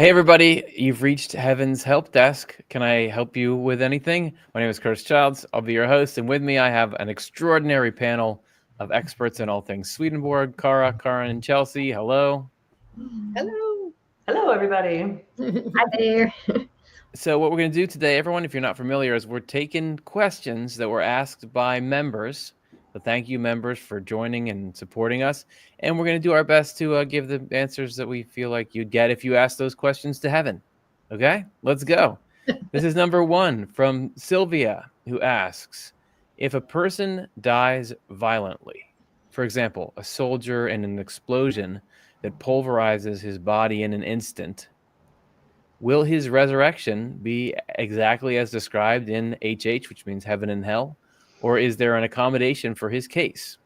Hey everybody, you've reached Heaven's Help Desk. Can I help you with anything? My name is Curtis Childs. I'll be your host, and with me I have an extraordinary panel of experts in all things Swedenborg, Kara, Karin, and Chelsea. Hello. Hello. Hello, everybody. Hi there. So what we're going to do today, everyone, if you're not familiar, is we're taking questions that were asked by members. So thank you, members, for joining and supporting us. And we're going to do our best to give the answers that we feel like you'd get if you asked those questions to Heaven. Okay, let's go. This is number one from Sylvia, who asks, if a person dies violently, for example, a soldier in an explosion that pulverizes his body in an instant, will his resurrection be exactly as described in HH, which means heaven and hell, or is there an accommodation for his case?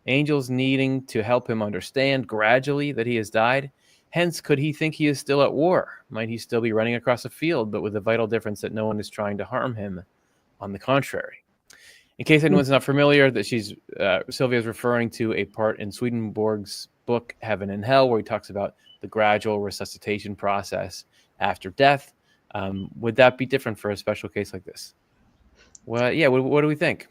Angels needing to help him understand gradually that he has died. Hence, could he think he is still at war? Might he still be running across a field, but with the vital difference that no one is trying to harm him? On the contrary. In case anyone's not familiar, that Sylvia is referring to a part in Swedenborg's book, Heaven and Hell, where he talks about the gradual resuscitation process after death. Would that be different for a special case like this? Well, yeah, what do we think?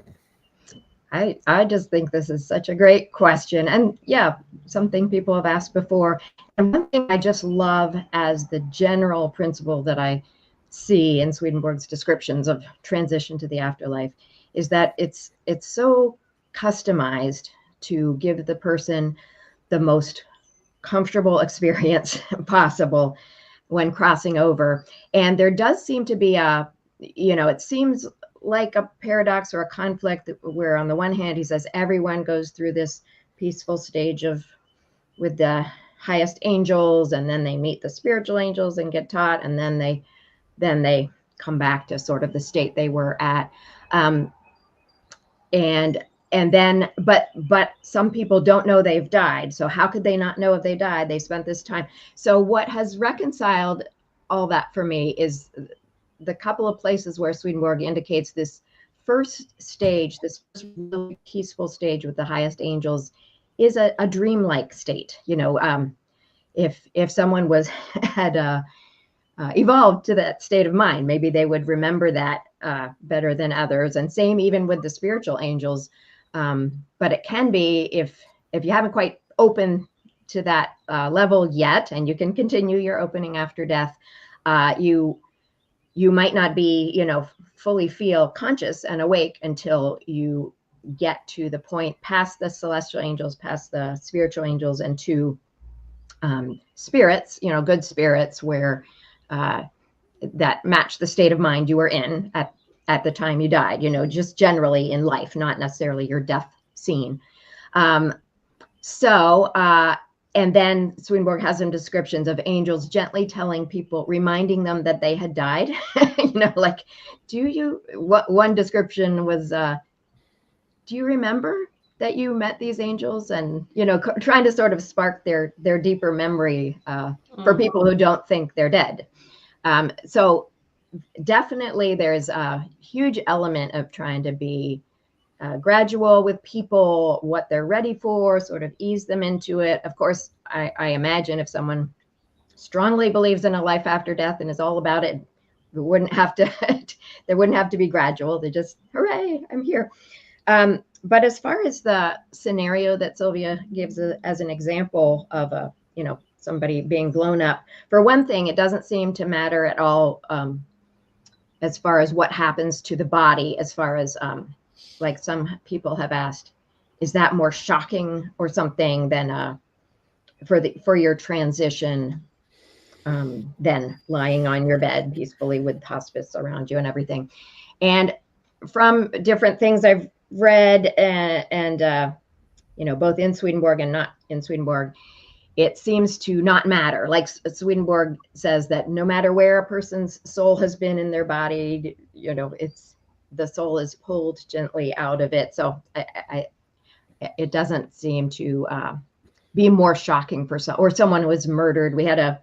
I just think this is such a great question. And yeah, something people have asked before. And one thing I just love as the general principle that I see in Swedenborg's descriptions of transition to the afterlife is that it's so customized to give the person the most comfortable experience possible when crossing over. And there does seem to be it seems like a paradox or a conflict where on the one hand he says everyone goes through this peaceful stage with the highest angels, and then they meet the spiritual angels and get taught, and then they come back to sort of the state they were at, and then but some people don't know they've died. So how could they not know if they died? They spent this time. So what has reconciled all that for me is the couple of places where Swedenborg indicates this first stage, this really peaceful stage with the highest angels, is a dreamlike state. If someone had evolved to that state of mind, maybe they would remember that better than others. And same even with the spiritual angels. But it can be if you haven't quite opened to that level yet, and you can continue your opening after death, you might not be, fully feel conscious and awake until you get to the point past the celestial angels, past the spiritual angels, and to spirits, good spirits, where that match the state of mind you were in at the time you died, just generally in life, not necessarily your death scene. And then Swedenborg has some descriptions of angels gently telling people, reminding them that they had died. Like, one description was, do you remember that you met these angels? And, trying to sort of spark their deeper memory for people who don't think they're dead. So definitely there's a huge element of trying to be gradual with people, what they're ready for, sort of ease them into it. Of course, I imagine if someone strongly believes in a life after death and is all about it, there wouldn't have to be gradual. They just, hooray, I'm here. But as far as the scenario that Sylvia gives as an example of somebody being blown up, for one thing, it doesn't seem to matter at all as far as what happens to the body, as far as like some people have asked, is that more shocking or something than for your transition than lying on your bed peacefully with hospice around you and everything? And from different things I've read and both in Swedenborg and not in Swedenborg, it seems to not matter. Like Swedenborg says that no matter where a person's soul has been in their body, the soul is pulled gently out of it. So it doesn't seem to be more shocking for someone who was murdered. We had a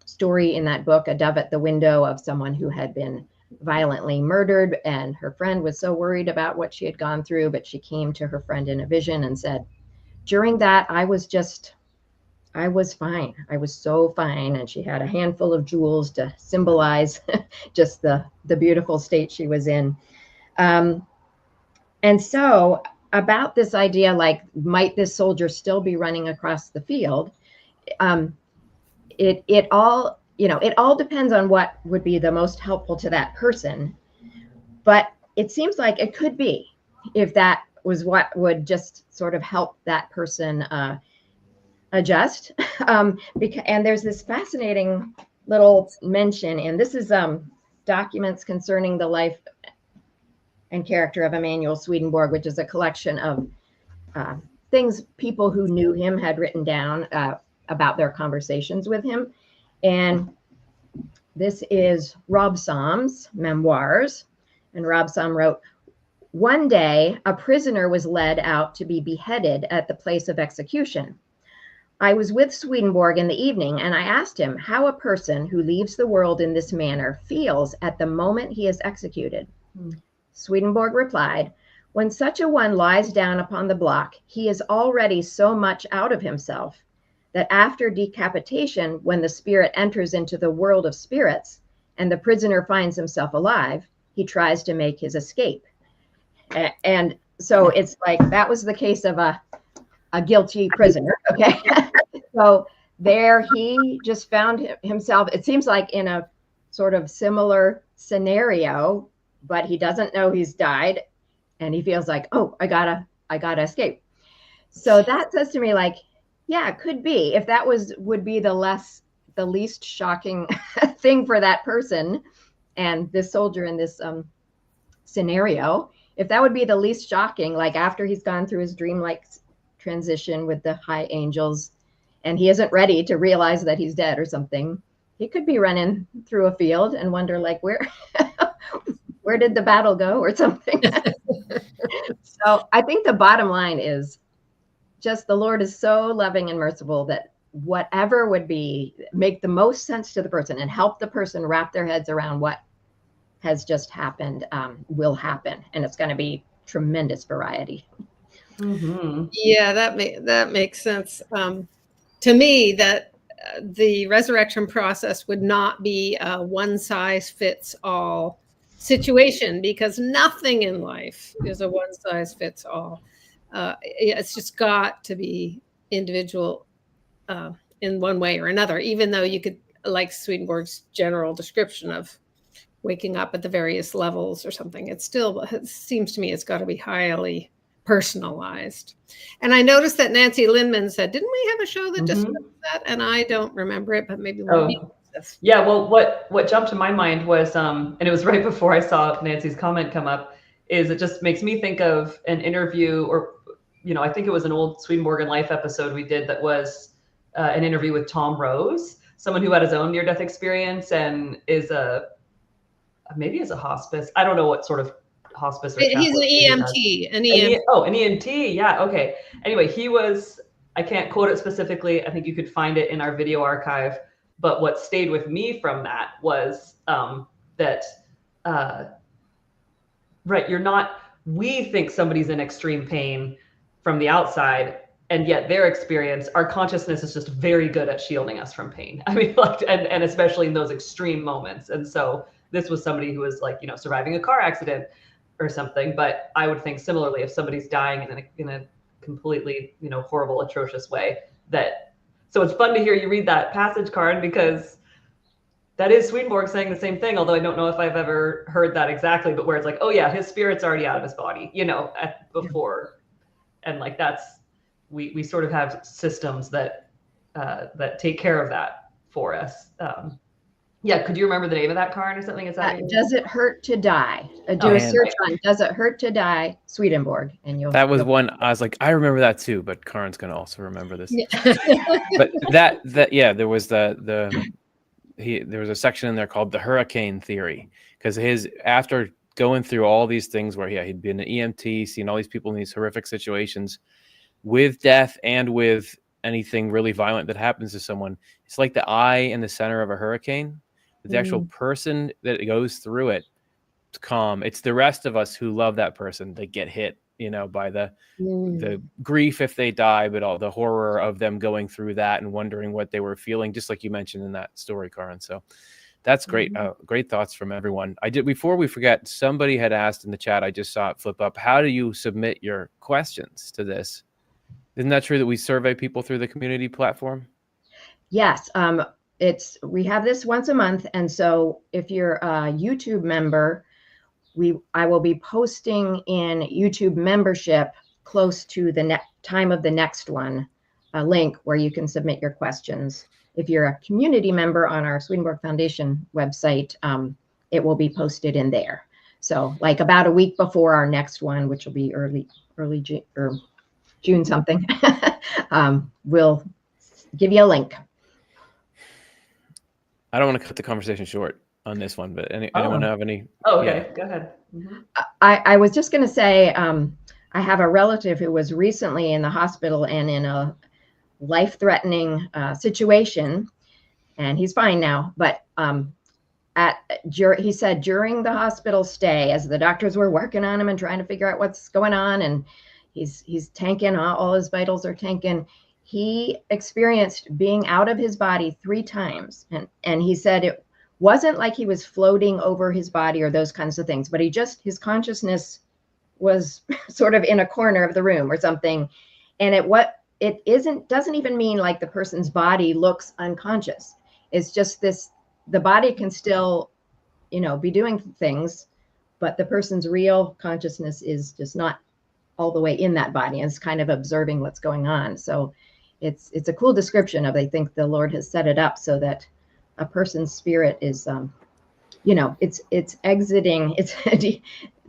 story in that book, A Dove at the Window, of someone who had been violently murdered, and her friend was so worried about what she had gone through, but she came to her friend in a vision and said, during that, I was just I was fine. I was so fine. And she had a handful of jewels to symbolize just the beautiful state she was in. And so about this idea, like, might this soldier still be running across the field? It all, it all depends on what would be the most helpful to that person. But it seems like it could be, if that was what would just sort of help that person adjust. And there's this fascinating little mention, and this is documents concerning the life and character of Emanuel Swedenborg, which is a collection of things people who knew him had written down about their conversations with him. And this is Rob Som's memoirs. And Rob Som wrote, "One day, a prisoner was led out to be beheaded at the place of execution. I was with Swedenborg in the evening, and I asked him how a person who leaves the world in this manner feels at the moment he is executed. Swedenborg replied, 'When such a one lies down upon the block, he is already so much out of himself that after decapitation, when the spirit enters into the world of spirits and the prisoner finds himself alive, he tries to make his escape.'" And so it's like, that was the case of a guilty prisoner. Okay. So there he just found himself, it seems like, in a sort of similar scenario, but he doesn't know he's died, and he feels like, oh, I gotta escape. So that says to me, like, yeah, it could be, if that would be the least shocking thing for that person, and this soldier in this scenario, if that would be the least shocking, like after he's gone through his dreamlike transition with the high angels, and he isn't ready to realize that he's dead or something, he could be running through a field and wonder, like, where did the battle go or something. So I think the bottom line is just the Lord is so loving and merciful that whatever would make the most sense to the person and help the person wrap their heads around what has just happened will happen. And it's going to be tremendous variety. Mm-hmm. Yeah, that makes sense. To me, that the resurrection process would not be a one size fits all situation, because nothing in life is a one size fits all. It's just got to be individual in one way or another, even though you could, like Swedenborg's general description of waking up at the various levels or something, it seems to me it's got to be highly personalized. And I noticed that Nancy Lindman said, didn't we have a show that discussed that? And I don't remember it, but maybe we'll yeah, well, what jumped to my mind was, and it was right before I saw Nancy's comment come up, is it just makes me think of an interview, or, I think it was an old Swedenborg and Life episode we did that was an interview with Tom Rose, someone who had his own near-death experience and is maybe as a hospice. I don't know what sort of hospice or he's an EMT. An EMT. Yeah. Okay. Anyway, I can't quote it specifically. I think you could find it in our video archive. But what stayed with me from that was that, right, we think somebody's in extreme pain from the outside, and yet their experience, our consciousness is just very good at shielding us from pain. I mean, and especially in those extreme moments. And so this was somebody who was surviving a car accident or something. But I would think similarly, if somebody's dying in a completely, horrible, atrocious way, so it's fun to hear you read that passage, Karin, because that is Swedenborg saying the same thing, although I don't know if I've ever heard that exactly, but where it's like, oh yeah, his spirit's already out of his body, before. And like, we sort of have systems that take care of that for us. Yeah, could you remember the name of that, Karin, or something? Is that Does It Hurt to Die? Do a search on Does It Hurt to Die, Swedenborg, and That was one I was like, I remember that too, but Karin's gonna also remember this. But there was there was a section in there called the hurricane theory, because after going through all these things where he'd been an EMT, seen all these people in these horrific situations with death and with anything really violent that happens to someone, it's like the eye in the center of a hurricane. The actual person that goes through it, it's calm. It's the rest of us who love that person that get hit by the grief if they die, but all the horror of them going through that and wondering what they were feeling, just like you mentioned in that story, Karin. So that's great. Great thoughts from everyone. Before we forget, somebody had asked in the chat, I just saw it flip up, how do you submit your questions to this? Isn't that true that we survey people through the community platform? Yes. We have this once a month. And so if you're a YouTube member, I will be posting in YouTube membership close to the time of the next one, a link where you can submit your questions. If you're a community member on our Swedenborg Foundation website, it will be posted in there. So like about a week before our next one, which will be early June or June something, we'll give you a link. I don't want to cut the conversation short on this one, but anyone have any? Oh, okay. Go ahead. I was just going to say, I have a relative who was recently in the hospital and in a life-threatening situation, and he's fine now. But he said during the hospital stay, as the doctors were working on him and trying to figure out what's going on, and he's tanking, all his vitals are tanking, he experienced being out of his body 3 times. And he said it wasn't like he was floating over his body or those kinds of things, but his consciousness was sort of in a corner of the room or something. And doesn't even mean like the person's body looks unconscious. It's just the body can still, be doing things, but the person's real consciousness is just not all the way in that body, and it's kind of observing what's going on. So it's a cool description of, I think the Lord has set it up so that a person's spirit is, it's exiting, it's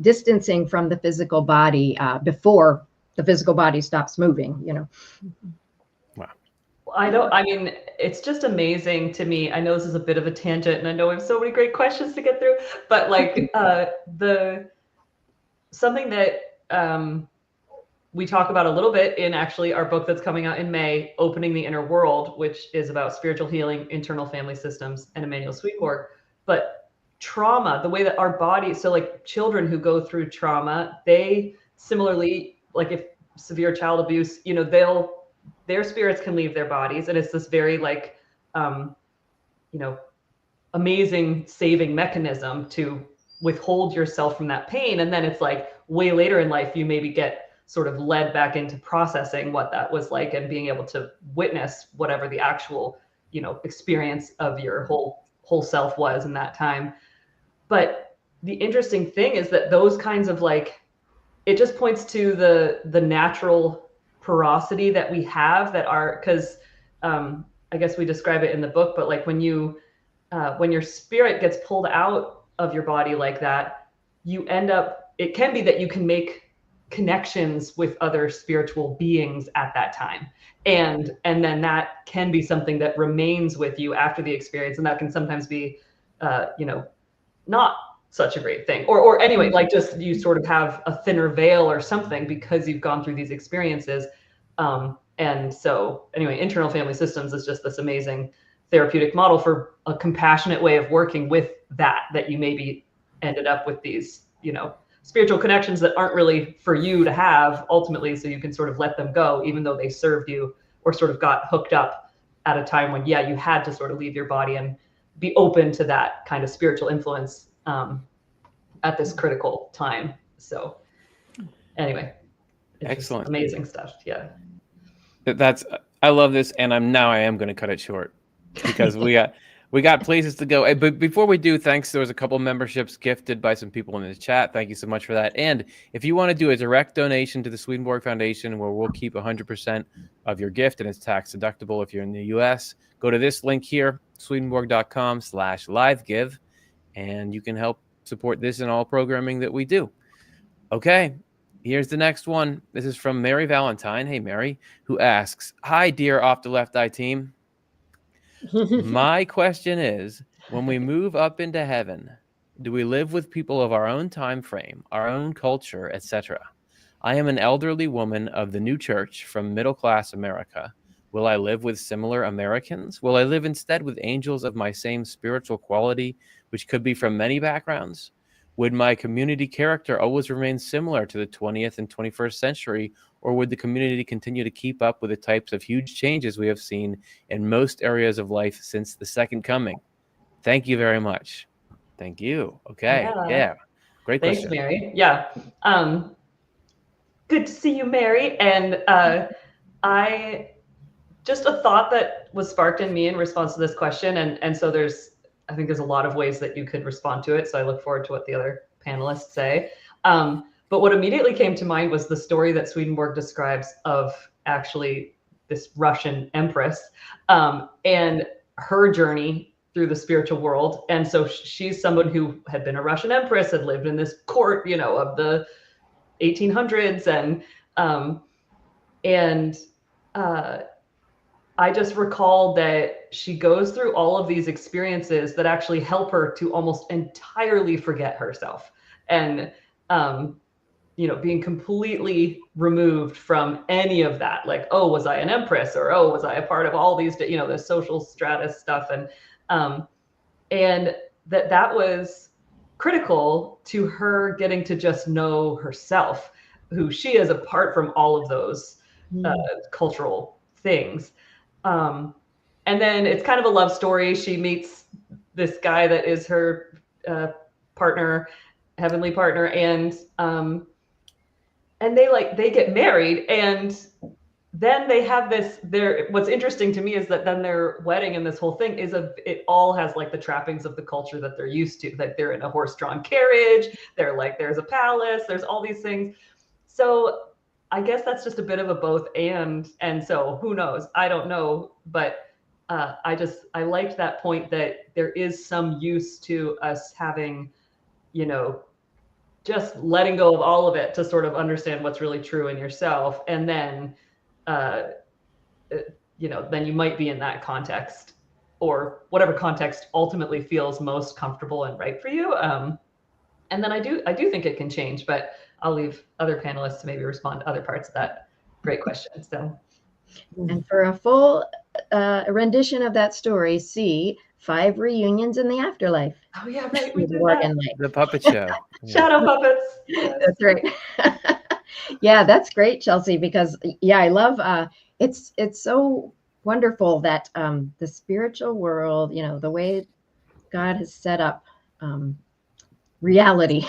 distancing from the physical body before the physical body stops moving, Wow. It's just amazing to me. I know this is a bit of a tangent, and I know we have so many great questions to get through, but like something that we talk about a little bit in actually our book that's coming out in May, Opening the Inner World, which is about spiritual healing, internal family systems, and Emanuel Swedenborg. But trauma, the way that our body, so like children who go through trauma, they similarly, like if severe child abuse, their spirits can leave their bodies. And it's this very like, amazing saving mechanism to withhold yourself from that pain. And then it's like way later in life, you maybe get sort of led back into processing what that was like and being able to witness whatever the actual, experience of your whole self was in that time. But the interesting thing is that those kinds of it just points to the natural porosity that we have because I guess we describe it in the book, but like when your spirit gets pulled out of your body like that, it can be that you can make connections with other spiritual beings at that time. And then that can be something that remains with you after the experience. And that can sometimes be, not such a great thing. Or anyway, like just you sort of have a thinner veil or something because you've gone through these experiences. And so anyway, internal family systems is just this amazing therapeutic model for a compassionate way of working with that you maybe ended up with these, spiritual connections that aren't really for you to have ultimately, so you can sort of let them go, even though they served you or sort of got hooked up at a time when, you had to sort of leave your body and be open to that kind of spiritual influence at this critical time. So anyway, Excellent. Amazing stuff. Yeah. I love this. And I am going to cut it short because we got places to go. But before we do, thanks. There was a couple memberships gifted by some people in the chat. Thank you so much for that. And if you want to do a direct donation to the Swedenborg Foundation, where we'll keep 100% of your gift and it's tax deductible if you're in the US, go to this link here, swedenborg.com/livegive, and you can help support this and all programming that we do. Okay. Here's the next one. This is from Mary Valentine. Hey, Mary, who asks, "Hi, dear Off the Left Eye team. My question is, when we move up into heaven, do we live with people of our own time frame, our own culture, etc.? I am an elderly woman of the new church from middle-class America. Will I live with similar Americans? Will I live instead with angels of my same spiritual quality, which could be from many backgrounds? Would my community character always remain similar to the 20th and 21st century, or would the community continue to keep up with the types of huge changes we have seen in most areas of life since the Second Coming? Thank you very much. Thank you. Okay. Yeah. Great Thanks, question. Mary. Yeah. Good to see you, Mary. And I just a thought that was sparked in me in response to this question. And so I think there's a lot of ways that you could respond to it. So I look forward to what the other panelists say. But what immediately came to mind was the story that Swedenborg describes of actually this Russian empress and her journey through the spiritual world. And so she's someone who had been a Russian empress, had lived in this court, of the 1800s. And I just recall that she goes through all of these experiences that actually help her to almost entirely forget herself. And, being completely removed from any of that, like, oh, was I an empress? Or, oh, was I a part of all these, the social stratus stuff? And that was critical to her getting to just know herself, who she is, apart from all of those cultural things. And then it's kind of a love story. She meets this guy that is her partner, heavenly partner, and they get married, and then they have this. What's interesting to me is that then their wedding and this whole thing it all has like the trappings of the culture that they're used to. That they're in a horse-drawn carriage. They're like, there's a palace. There's all these things. So I guess that's just a bit of a both and so who knows? I don't know, but I liked that point that there is some use to us having, just letting go of all of it to sort of understand what's really true in yourself, and then, then you might be in that context, or whatever context ultimately feels most comfortable and right for you. And then I do think it can change, but I'll leave other panelists to maybe respond to other parts of that great question. So, and for a full rendition of that story, see 5 Reunions in the Afterlife. Oh yeah, right. We did that. The puppet show. Shadow puppets. Yes. That's right. Yeah, that's great, Chelsea, because I love it's so wonderful that the spiritual world, the way God has set up reality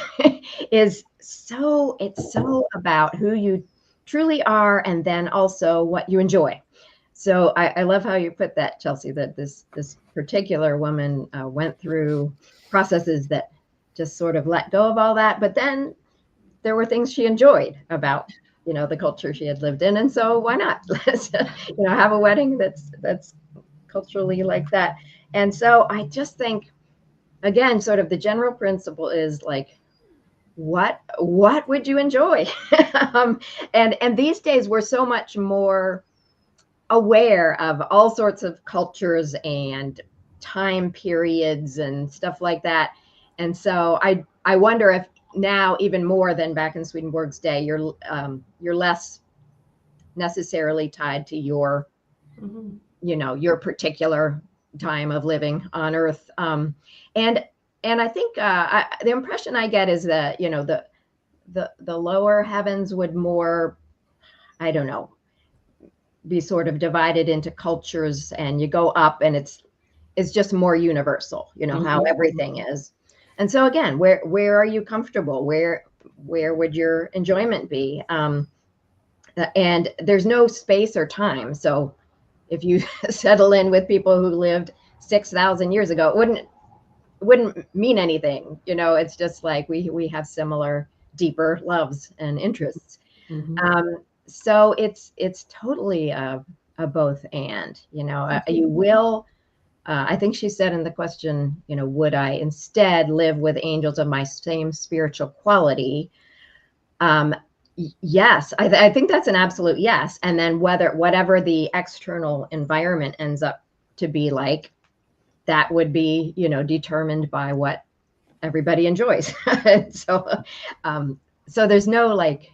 it's so about who you truly are, and then also what you enjoy. So I love how you put that, Chelsea, that this particular woman went through processes that just sort of let go of all that, but then there were things she enjoyed about the culture she had lived in, and so why not let's have a wedding that's culturally like that. And so I just think, again, sort of the general principle is like, what would you enjoy? And these days we're so much more aware of all sorts of cultures and time periods and stuff like that. And so I wonder if now, even more than back in Swedenborg's day, you're less necessarily tied to your your particular time of living on Earth. And I think the impression I get is that the lower heavens would more, I don't know, be sort of divided into cultures, and you go up and it's just more universal, how everything is. And so again, where are you comfortable? Where would your enjoyment be? And there's no space or time. So if you settle in with people who lived 6,000 years ago, it wouldn't mean anything. It's just like we have similar, deeper loves and interests. So it's totally a both and. You will. I think she said in the question, would I instead live with angels of my same spiritual quality? Yes, I think that's an absolute yes. And then whatever the external environment ends up to be like, that would be, determined by what everybody enjoys. So there's no like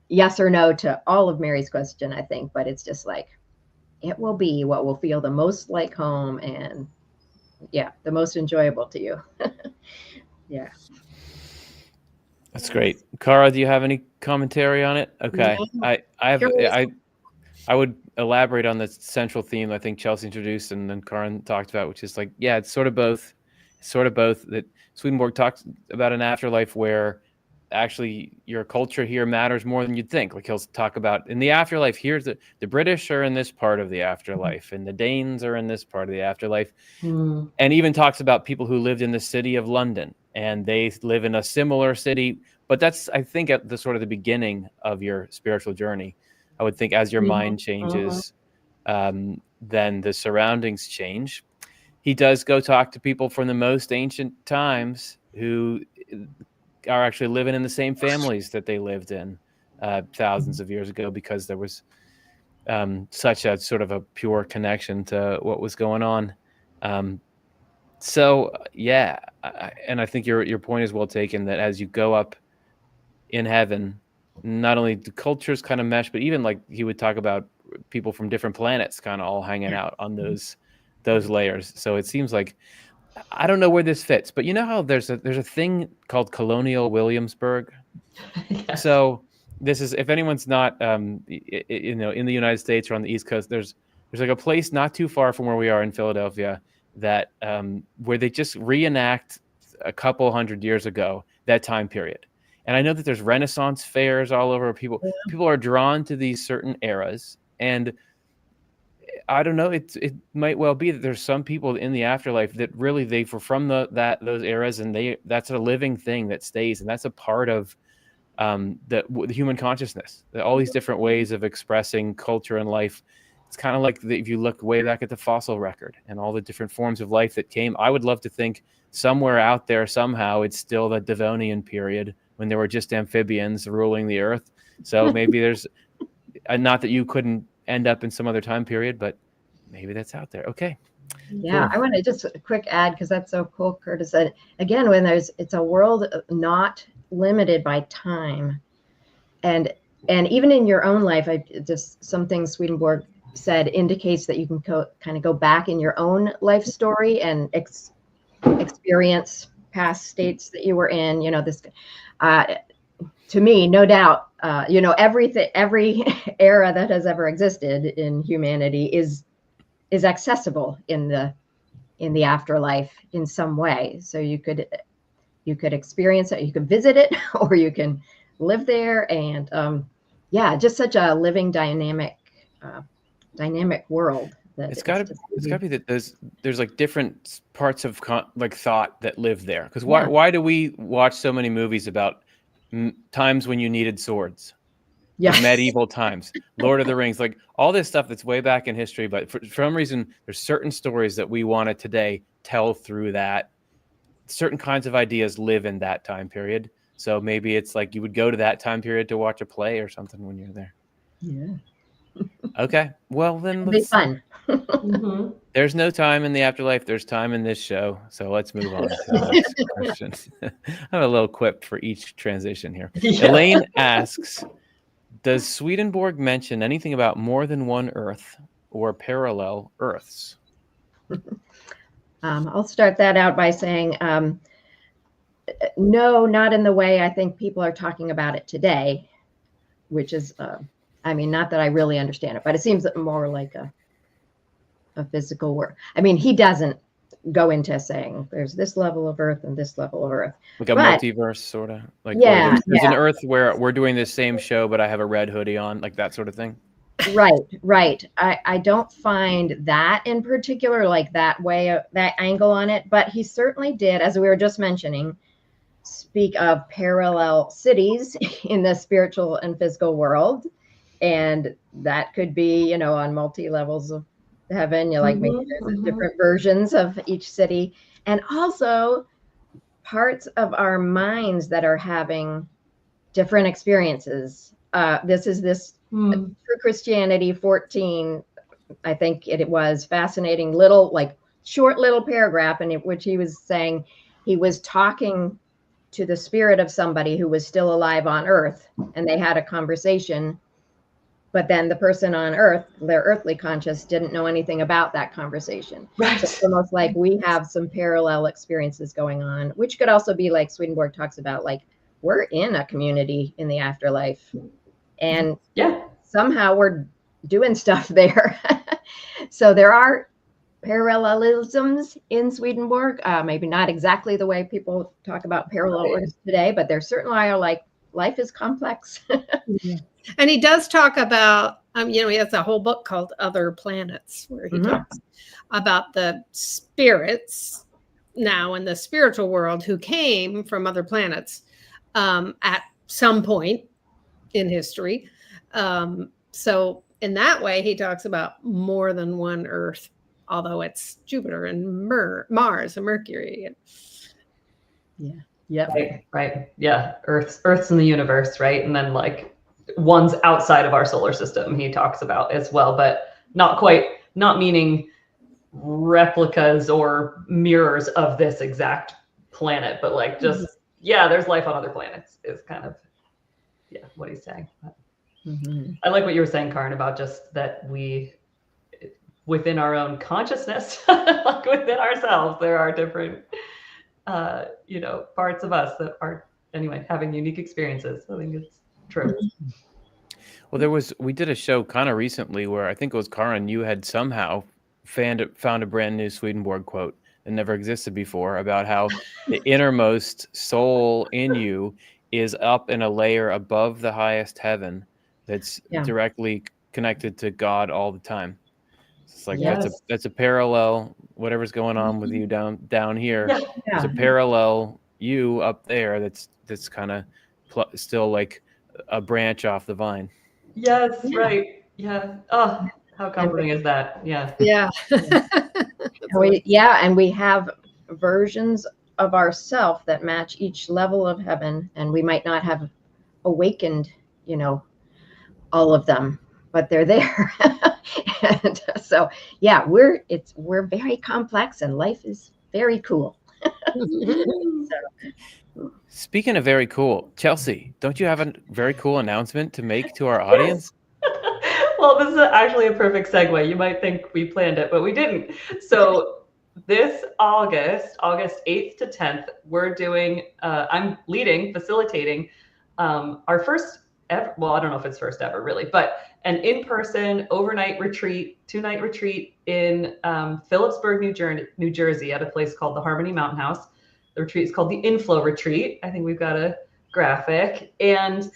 yes or no to all of Mary's question, I think, but it's just like, it will be what will feel the most like home and the most enjoyable to you. Yeah. That's great. Cara, do you have any commentary on it? Okay. No. I would elaborate on the central theme I think Chelsea introduced and then Karin talked about, which is like, yeah, it's sort of both. It's sort of both. That Swedenborg talks about an afterlife where actually your culture here matters more than you'd think. Like he'll talk about in the afterlife, here's the British are in this part of the afterlife and the Danes are in this part of the afterlife. Mm. And even talks about people who lived in the city of London and they live in a similar city. But that's, I think, at the sort of the beginning of your spiritual journey. I would think as your mind changes, then the surroundings change. He does go talk to people from the most ancient times who are actually living in the same families that they lived in thousands of years ago because there was such a sort of a pure connection to what was going on. So yeah, and I think your point is well taken that as you go up in heaven, not only the cultures kind of mesh, but even like he would talk about people from different planets kind of all hanging out on those layers. So it seems like I don't know where this fits, but you know how there's a thing called Colonial Williamsburg. Yes. So this is, if anyone's not in the United States or on the East Coast, there's like a place not too far from where we are in Philadelphia that where they just reenact a couple hundred years ago that time period. And I know that there's Renaissance fairs all over. People are drawn to these certain eras, and I don't know. It might well be that there's some people in the afterlife that really they were from those eras, and that's a living thing that stays, and that's a part of the human consciousness. All these different ways of expressing culture and life. It's kind of like if you look way back at the fossil record and all the different forms of life that came. I would love to think somewhere out there somehow it's still the Devonian period when there were just amphibians ruling the earth. So maybe there's not that you couldn't end up in some other time period, but maybe that's out there. Okay. Yeah, Cool. I want to just a quick add because that's so cool, Curtis. Said again, when it's a world not limited by time, and even in your own life, just some things Swedenborg said indicates that you can kind of go back in your own life story and experience past states that you were in. This. To me, no doubt, every era that has ever existed in humanity is accessible in the afterlife in some way. So you could experience it, you could visit it, or you can live there. And just such a living, dynamic world. It's got to be that there's like different parts of like thought that live there. Because why do we watch so many movies about times when you needed swords? Yeah, medieval times, Lord of the Rings, like all this stuff that's way back in history. But for some reason, there's certain stories that we want to today tell through that. Certain kinds of ideas live in that time period. So maybe it's like you would go to that time period to watch a play or something when you're there. Yeah. Okay. Well, then It'll be fun. There's no time in the afterlife. There's time in this show. So let's move on to the next question. I have a little quip for each transition here. Yeah. Elaine asks, does Swedenborg mention anything about more than one Earth or parallel Earths? I'll start that out by saying, no, not in the way I think people are talking about it today, which is, not that I really understand it, but it seems more like a physical world. He doesn't go into saying there's this level of Earth and this level of Earth. Like a multiverse, sort of. Like there's an Earth where we're doing this same show, but I have a red hoodie on, like that sort of thing. Right. I don't find that in particular, like that way, that angle on it. But he certainly did, as we were just mentioning, speak of parallel cities in the spiritual and physical world. And that could be, on multi-levels of heaven. Maybe there's different versions of each city. And also parts of our minds that are having different experiences. This True Christianity 14, I think it was fascinating short little paragraph in which he was saying he was talking to the spirit of somebody who was still alive on Earth, and they had a conversation. but then the person on Earth, their earthly conscious, didn't know anything about that conversation. Right. So it's almost like we have some parallel experiences going on, which could also be like Swedenborg talks about, like we're in a community in the afterlife, and Yeah. somehow we're doing stuff there. So there are parallelisms in Swedenborg, maybe not exactly the way people talk about parallel worlds today, but there certainly are, like, life is complex. And he does talk about, he has a whole book called Other Planets, where he talks about the spirits now in the spiritual world who came from other planets at some point in history. So in that way, he talks about more than one Earth, although it's Jupiter and Mars and Mercury. Yeah. Yep. Right. Yeah. Earth's in the universe, right? And then like one's outside of our solar system he talks about as well, but not meaning replicas or mirrors of this exact planet, but like just, there's life on other planets is kind of, what he's saying. I like what you were saying, Karin, about just that we, within our own consciousness, like within ourselves, there are different, parts of us that are, anyway, having unique experiences. I think it's true. Well, we did a show kind of recently where I think it was Karin, you had somehow found a brand new Swedenborg quote that never existed before about how the innermost soul in you is up in a layer above the highest heaven that's directly connected to God all the time. It's like that's a parallel. Whatever's going on with you down here, there's a parallel you up there that's kind of still like a branch off the vine. Yes, right. Yeah. Oh, how comforting is that? Yeah. Yeah. And we have versions of ourself that match each level of heaven, and we might not have awakened, all of them, but they're there. And so, we're very complex, and life is very cool. Speaking of very cool, Chelsea, don't you have a very cool announcement to make to our audience? Well, this is actually a perfect segue. You might think we planned it, but we didn't. So this August 8th to 10th, we're doing, I'm facilitating our first ever, well, I don't know if it's first ever really, but an in-person overnight retreat, 2-night retreat in Phillipsburg, New Jersey at a place called the Harmony Mountain House. The retreat is called the INflow Retreat. I think we've got a graphic. And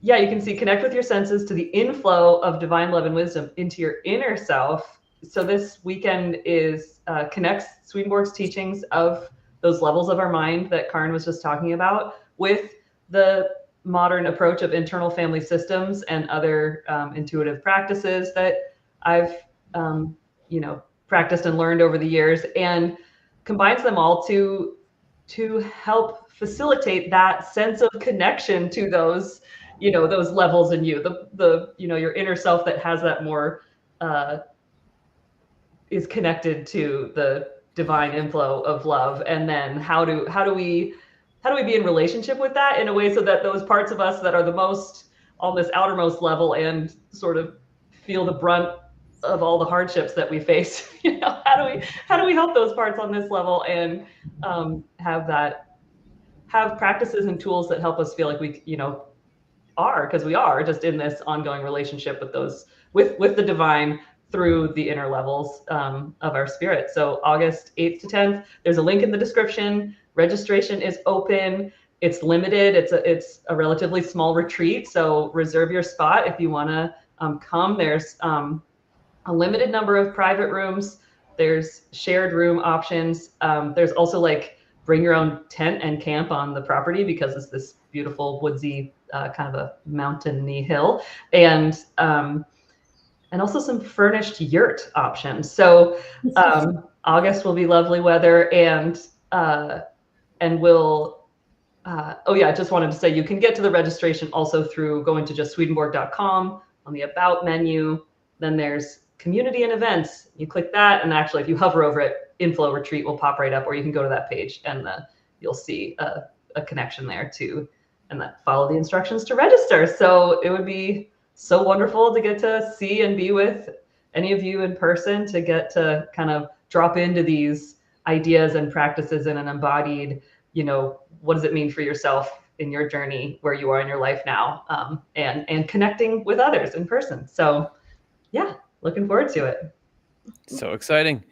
you can see connect with your senses to the inflow of divine love and wisdom into your inner self. So this weekend is connects Swedenborg's teachings of those levels of our mind that Karin was just talking about with the modern approach of internal family systems and other intuitive practices that I've practiced and learned over the years, and combines them all to help facilitate that sense of connection to those those levels in you, the your inner self that has that more is connected to the divine inflow of love. And then how do we be in relationship with that in a way so that those parts of us that are the most on this outermost level and sort of feel the brunt of all the hardships that we face, how do we help those parts on this level and have practices and tools that help us feel like we are, because we are just in this ongoing relationship with those with the divine through the inner levels of our spirit. So August 8th to 10th, there's a link in the description. Registration is open. It's limited. It's a relatively small retreat, so reserve your spot if you want to come. There's a limited number of private rooms. There's shared room options. There's also like bring your own tent and camp on the property because it's this beautiful woodsy kind of a mountainy hill, and also some furnished yurt options. So August will be lovely weather, and we'll I just wanted to say you can get to the registration also through going to just swedenborg.com on the about menu. Then there's community and events. You click that, and actually if you hover over it, INflow Retreat will pop right up, or you can go to that page and you'll see a connection there too, and then follow the instructions to register. So it would be so wonderful to get to see and be with any of you in person, to get to kind of drop into these ideas and practices in an embodied, what does it mean for yourself in your journey where you are in your life now, and connecting with others in person. So yeah, looking forward to it. So exciting.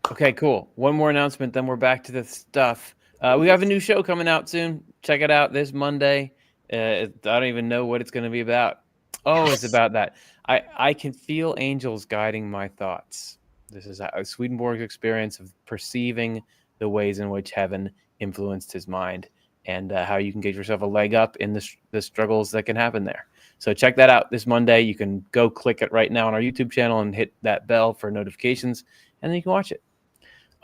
Okay, cool. One more announcement, then we're back to the stuff. We have a new show coming out soon. Check it out this Monday. I don't even know what it's going to be about. Oh, it's about that. I can feel angels guiding my thoughts. This is Swedenborg's experience of perceiving the ways in which heaven influenced his mind, and how you can get yourself a leg up in the struggles that can happen there. So check that out this Monday. You can go click it right now on our YouTube channel and hit that bell for notifications, and then you can watch it.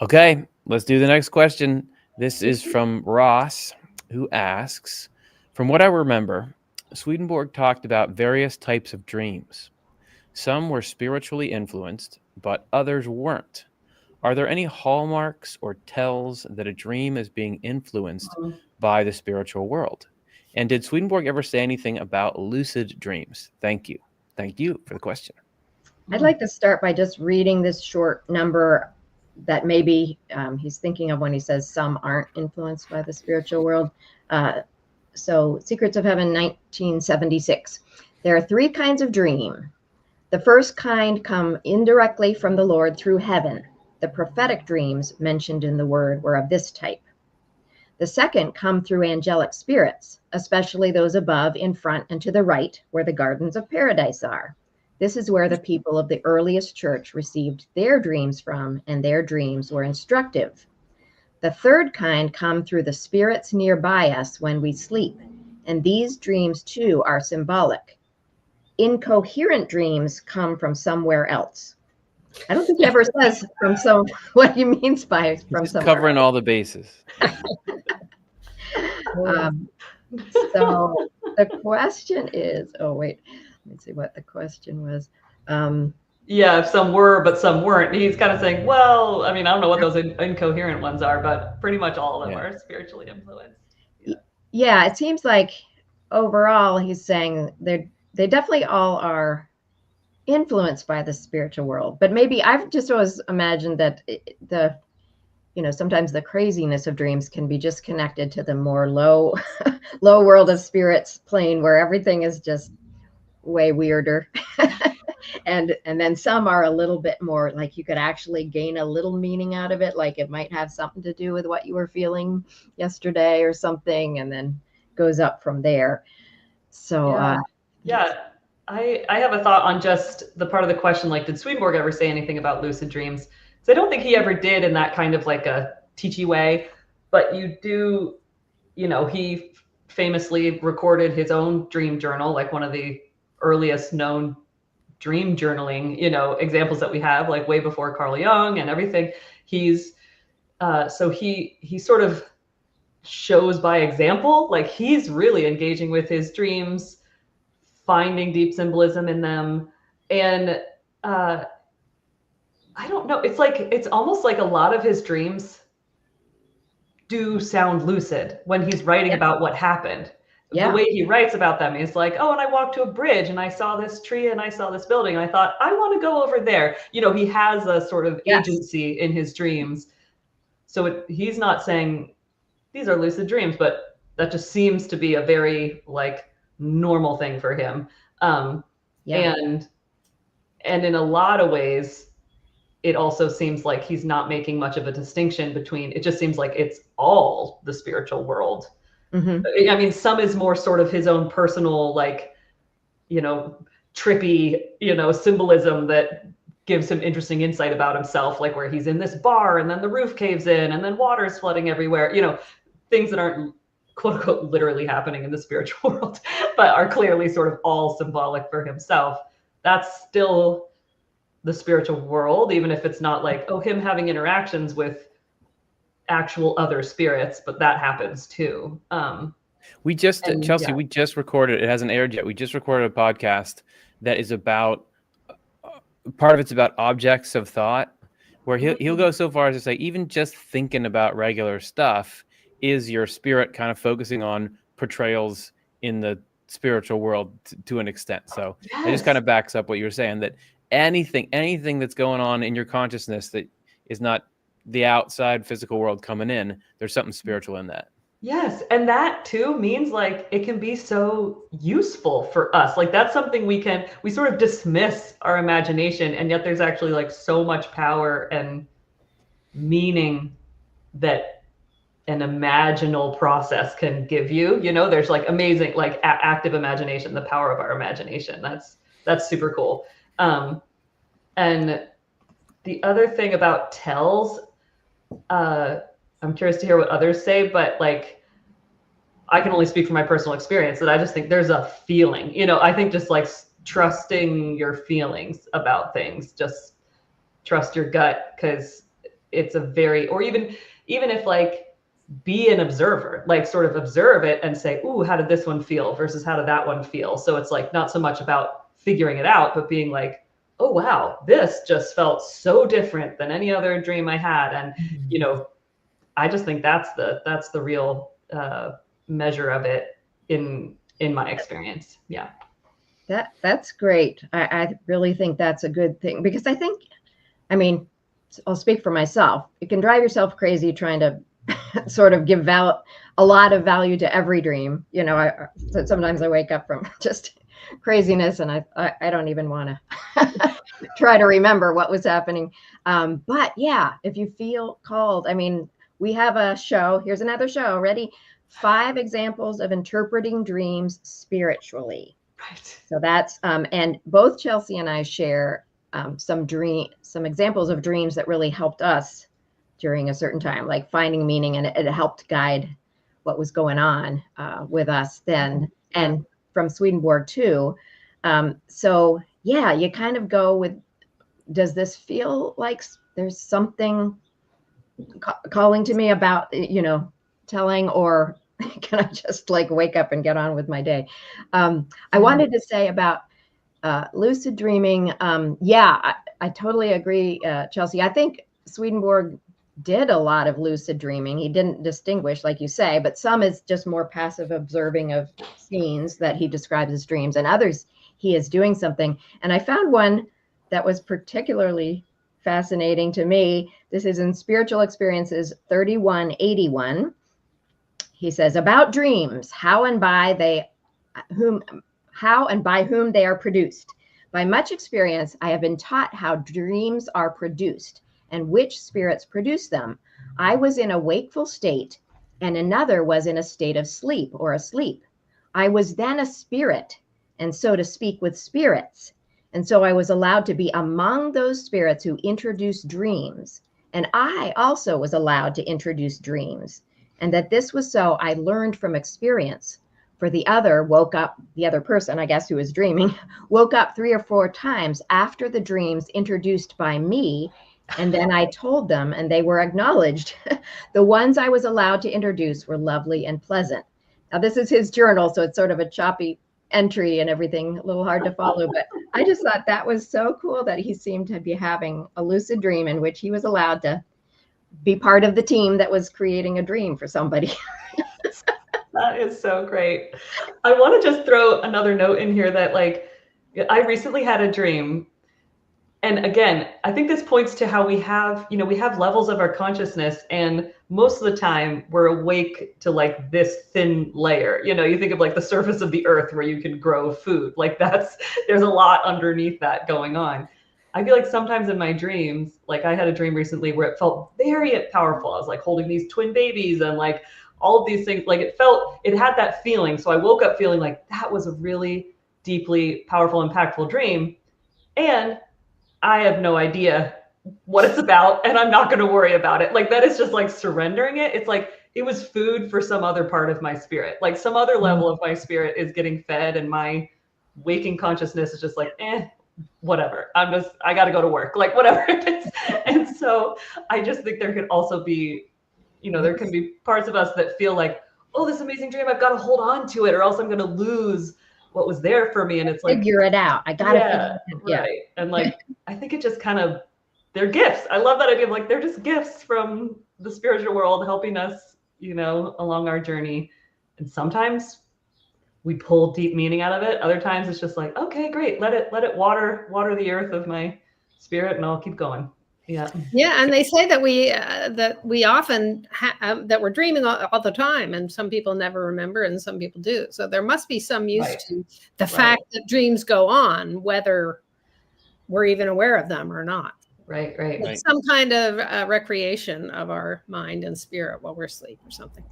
Okay, let's do the next question. This is from Ross, who asks, from what I remember, Swedenborg talked about various types of dreams. Some were spiritually influenced, but others weren't. Are there any hallmarks or tells that a dream is being influenced by the spiritual world? And did Swedenborg ever say anything about lucid dreams? Thank you. Thank you for the question. I'd like to start by just reading this short number that maybe he's thinking of when he says some aren't influenced by the spiritual world. So Secrets of Heaven, 1976. There are 3 kinds of dream. The first kind come indirectly from the Lord through heaven. The prophetic dreams mentioned in the word were of this type. The second come through angelic spirits, especially those above, in front, and to the right, where the gardens of paradise are. This is where the people of the earliest church received their dreams from, and their dreams were instructive. The third kind come through the spirits nearby us when we sleep, and these dreams too are symbolic. Incoherent dreams come from somewhere else. I don't think he ever says from some, what he means by from somewhere covering else. all the bases. So the question is, let me see what the question was. Yeah, if some were, but some weren't. He's kind of saying, well, I mean, I don't know what those incoherent ones are, but pretty much all of them are spiritually influenced. Yeah, it seems like overall he's saying they definitely all are influenced by the spiritual world. But maybe I've just always imagined that sometimes the craziness of dreams can be just connected to the more low world of spirits plane where everything is just way weirder. and then some are a little bit more like you could actually gain a little meaning out of it, like it might have something to do with what you were feeling yesterday or something, and then goes up from there. So I have a thought on just the part of the question, like, did Swedenborg ever say anything about lucid dreams? So I don't think he ever did in that kind of like a teachy way, but you do, he famously recorded his own dream journal, like one of the earliest known dream journaling, examples that we have, like way before Carl Jung and everything. He's so he sort of shows by example, like he's really engaging with his dreams, finding deep symbolism in them. And I don't know, it's almost like a lot of his dreams do sound lucid when he's writing about what happened. The way he writes about them is like, oh, and I walked to a bridge and I saw this tree and I saw this building. And I thought, I want to go over there. He has a sort of agency in his dreams. So he's not saying these are lucid dreams, but that just seems to be a very like normal thing for him. And in a lot of ways, it also seems like he's not making much of a distinction between, it just seems like it's all the spiritual world. Mm-hmm. I mean, some is more sort of his own personal, like, trippy, symbolism that gives him interesting insight about himself, like where he's in this bar and then the roof caves in and then water's flooding everywhere, things that aren't quote unquote literally happening in the spiritual world, but are clearly sort of all symbolic for himself. That's still the spiritual world, even if it's not like, him having interactions with actual other spirits, but that happens too. We just recorded, it hasn't aired yet. We just recorded a podcast that is about, part of it's about objects of thought, where he'll go so far as to say, even just thinking about regular stuff is your spirit kind of focusing on portrayals in the spiritual world to an extent. So it just Yes. kind of backs up what you were saying, that anything that's going on in your consciousness that is not the outside physical world coming in, there's something spiritual in that. Yes, and that too means like it can be so useful for us. Like that's something we sort of dismiss our imagination, and yet there's actually like so much power and meaning that an imaginal process can give you. You know, there's like amazing like active imagination, the power of our imagination. That's super cool. And the other thing about tells, I'm curious to hear what others say, but like I can only speak from my personal experience that I just think there's a feeling, you know, I think just like trusting your feelings about things, just trust your gut, because it's a very, or even if like be an observer, like sort of observe it and say, ooh, how did this one feel versus how did that one feel? So it's like not so much about figuring it out, but being like, oh, wow, this just felt so different than any other dream I had. And, you know, I just think that's the real measure of it in my experience. Yeah. That's great. I really think that's a good thing, because I mean, I'll speak for myself. It can drive yourself crazy trying to sort of give a lot of value to every dream. You know, sometimes I wake up from just craziness and I don't even want to try to remember what was happening. But yeah, if you feel called, I mean, we have a show. Here's another show. Ready? 5 examples of interpreting dreams spiritually. Right. So that's and both Chelsea and I share some examples of dreams that really helped us during a certain time, like finding meaning, and it helped guide what was going on with us then, and from Swedenborg too. So yeah, you kind of go with, does this feel like there's something calling to me about, you know, telling, or can I just like wake up and get on with my day? I wanted to say about lucid dreaming. Yeah, I totally agree, Chelsea. I think Swedenborg did a lot of lucid dreaming. He didn't distinguish, like you say, but some is just more passive observing of scenes that he describes as dreams, and others he is doing something. And I found one that was particularly fascinating to me. This is in Spiritual Experiences 3181. He says, about dreams, how and by whom they are produced. By much experience, I have been taught how dreams are produced and which spirits produce them. I was in a wakeful state, and another was in a state of sleep or asleep. I was then a spirit, and so to speak, with spirits. And so I was allowed to be among those spirits who introduced dreams. And I also was allowed to introduce dreams. And that this was so, I learned from experience. For the other person, I guess, who was dreaming, woke up 3 or 4 times after the dreams introduced by me. And then I told them, and they were acknowledged. The ones I was allowed to introduce were lovely and pleasant. Now, this is his journal, so it's sort of a choppy entry and everything, a little hard to follow. But I just thought that was so cool that he seemed to be having a lucid dream in which he was allowed to be part of the team that was creating a dream for somebody. That is so great. I want to just throw another note in here that like I recently had a dream. And again, I think this points to how we have levels of our consciousness, and most of the time we're awake to like this thin layer. You know, you think of like the surface of the earth where you can grow food. Like there's a lot underneath that going on. I feel like sometimes in my dreams, like I had a dream recently where it felt very powerful. I was like holding these twin babies and like all of these things, like it had that feeling. So I woke up feeling like that was a really deeply powerful, impactful dream. And I have no idea what it's about, and I'm not going to worry about it. Like that is just like surrendering it. It's like it was food for some other part of my spirit. Like some other level of my spirit is getting fed, and my waking consciousness is just like, whatever. I got to go to work, like whatever it is. And so I just think there could also be, there can be parts of us that feel like, oh, this amazing dream, I've got to hold on to it, or else I'm going to lose what was there for me. And it's like, figure it out. I got to right. And like, I think it just kind of, they're gifts. I love that idea of like, they're just gifts from the spiritual world helping us, along our journey. And sometimes we pull deep meaning out of it. Other times it's just like, okay, great. Let it water the earth of my spirit, and I'll keep going. Yeah. Yeah, and they say that we often that we're dreaming all the time, and some people never remember, and some people do. So there must be some use Right. to the fact that dreams go on, whether we're even aware of them or not. Right. It's some kind of recreation of our mind and spirit while we're asleep or something.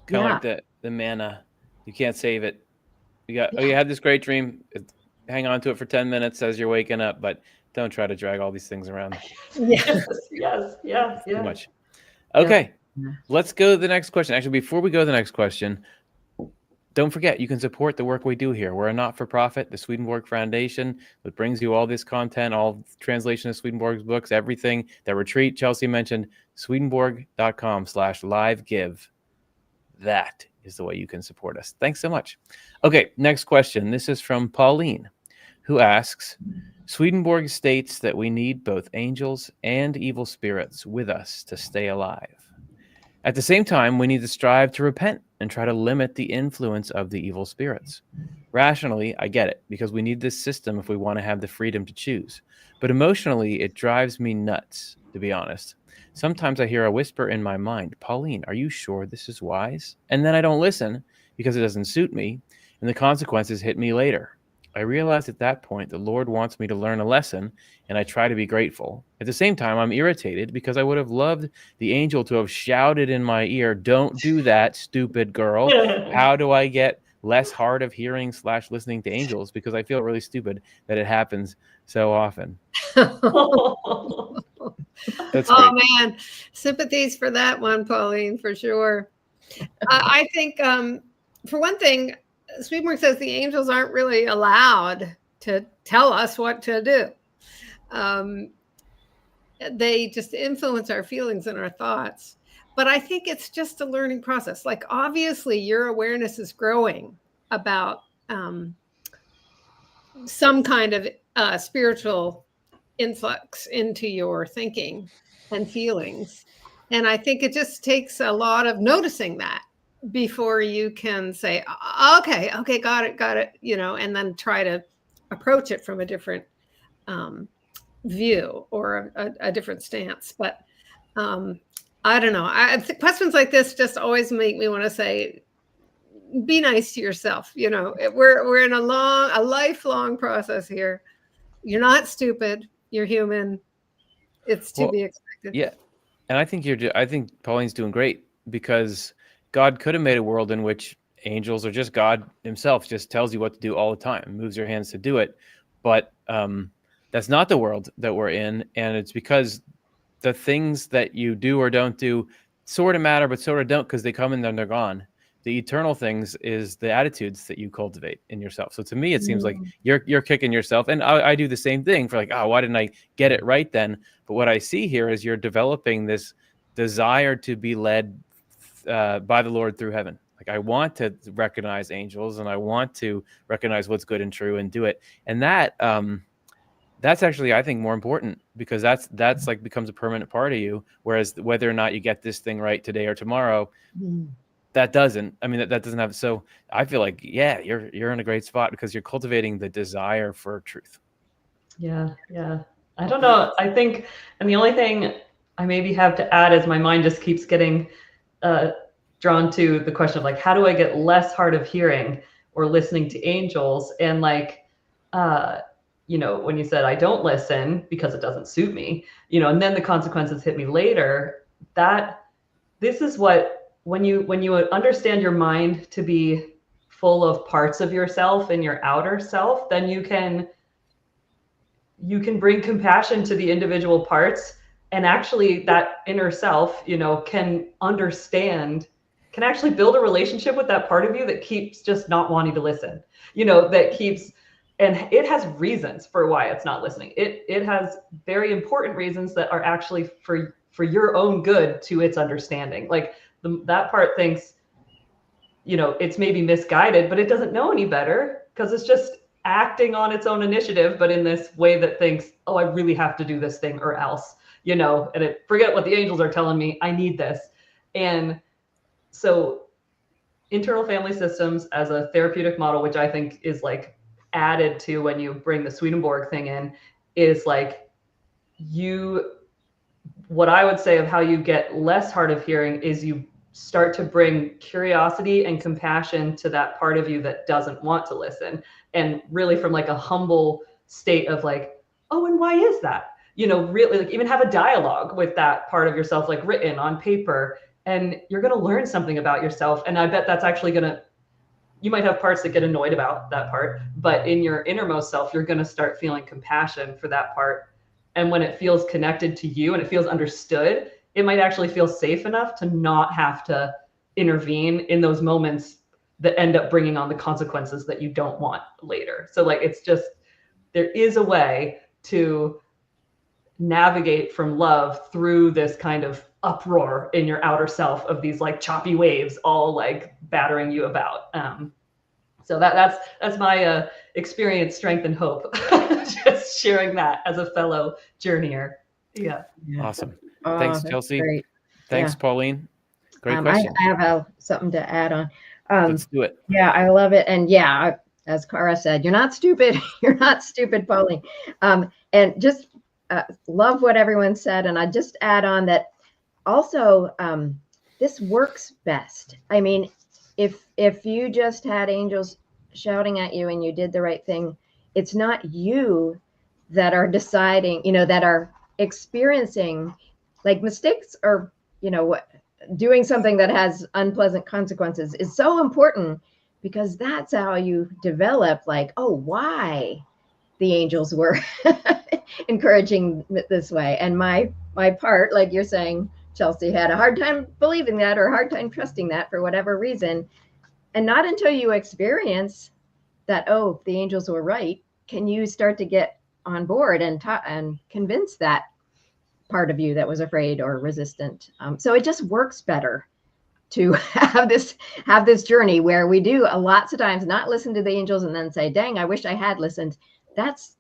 Kind of like the manna. You can't save it. You had this great dream. Hang on to it for 10 minutes as you're waking up, but don't try to drag all these things around. Yes. Too much. Okay. Yeah. Let's go to the next question. Actually, before we go to the next question, don't forget, you can support the work we do here. We're a not-for-profit, the Swedenborg Foundation, that brings you all this content, all translation of Swedenborg's books, everything. That retreat Chelsea mentioned, swedenborg.com/livegive. That is the way you can support us. Thanks so much. Okay, next question. This is from Pauline, who asks, Swedenborg states that we need both angels and evil spirits with us to stay alive. At the same time, we need to strive to repent and try to limit the influence of the evil spirits. Rationally, I get it, because we need this system if we want to have the freedom to choose. But emotionally, it drives me nuts, to be honest. Sometimes I hear a whisper in my mind, Pauline, are you sure this is wise? And then I don't listen because it doesn't suit me, and the consequences hit me later. I realize at that point the Lord wants me to learn a lesson, and I try to be grateful. At the same time, I'm irritated because I would have loved the angel to have shouted in my ear, don't do that, stupid girl. How do I get less hard of hearing / listening to angels? Because I feel really stupid that it happens so often. That's great. Man, sympathies for that one, Pauline, for sure. I think, for one thing, Swedenborg says the angels aren't really allowed to tell us what to do. They just influence our feelings and our thoughts. But I think it's just a learning process. Like, obviously, your awareness is growing about some kind of spiritual influx into your thinking and feelings. And I think it just takes a lot of noticing that before you can say, okay, got it, and then try to approach it from a different view or a different stance. But I don't know. Questions like this just always make me want to say, be nice to yourself. We're in a lifelong process here. You're not stupid. You're human. It's to be expected. Yeah. And I think I think Pauline's doing great, because God could have made a world in which angels, or just God himself, just tells you what to do all the time, moves your hands to do it. But that's not the world that we're in. And it's because the things that you do or don't do sort of matter, but sort of don't, because they come and then they're gone. The eternal things is the attitudes that you cultivate in yourself. So to me, it seems like you're kicking yourself. And I do the same thing for like, why didn't I get it right then? But what I see here is you're developing this desire to be led by the Lord through heaven. Like, I want to recognize angels, and I want to recognize what's good and true and do it. And that's actually, I think, more important, because that's like becomes a permanent part of you. Whereas whether or not you get this thing right today or tomorrow, that doesn't. I mean, that doesn't have. So I feel like, you're in a great spot, because you're cultivating the desire for truth. Yeah. I don't know. I think, and the only thing I maybe have to add is my mind just keeps getting drawn to the question of like, how do I get less hard of hearing or listening to angels? And like, when you said I don't listen because it doesn't suit me, and then the consequences hit me later, this is what, when you understand your mind to be full of parts of yourself and your outer self, then you can bring compassion to the individual parts. And actually that inner self, can actually build a relationship with that part of you that keeps just not wanting to listen, and it has reasons for why it's not listening. It has very important reasons that are actually for your own good to its understanding. Like that part thinks, it's maybe misguided, but it doesn't know any better, because it's just acting on its own initiative, but in this way that thinks, I really have to do this thing or else, forget what the angels are telling me. I need this. And so internal family systems as a therapeutic model, which I think is like added to when you bring the Swedenborg thing in, is like what I would say of how you get less hard of hearing is you start to bring curiosity and compassion to that part of you that doesn't want to listen. And really from like a humble state of like, oh, and why is that? You know, really like even have a dialogue with that part of yourself, like written on paper, and you're going to learn something about yourself. And I bet that's actually you might have parts that get annoyed about that part, but in your innermost self, you're going to start feeling compassion for that part. And when it feels connected to you and it feels understood, it might actually feel safe enough to not have to intervene in those moments that end up bringing on the consequences that you don't want later. So like, it's just, there is a way to navigate from love through this kind of uproar in your outer self of these like choppy waves all like battering you about. So that's my experience, strength, and hope. Just sharing that as a fellow journeyer. Yeah. Awesome. Oh, Thanks, that's Chelsea. great. Thanks, Yeah. Pauline. Great I question. have something to add on. Let's do it. Yeah, I love it. And yeah, as Cara said, you're not stupid. You're not stupid, Pauline. And just love what everyone said. And I just add on that also, this works best. I mean, if you just had angels shouting at you and you did the right thing, it's not you that are deciding, that are experiencing like mistakes or, doing something that has unpleasant consequences is so important, because that's how you develop like, oh, why the angels were encouraging this way. And my part, like you're saying, Chelsea, had a hard time believing that or a hard time trusting that for whatever reason. And not until you experience that, oh, the angels were right, can you start to get on board and convince that part of you that was afraid or resistant. So it just works better to have this journey where we do lots of times not listen to the angels and then say, dang, I wish I had listened. That's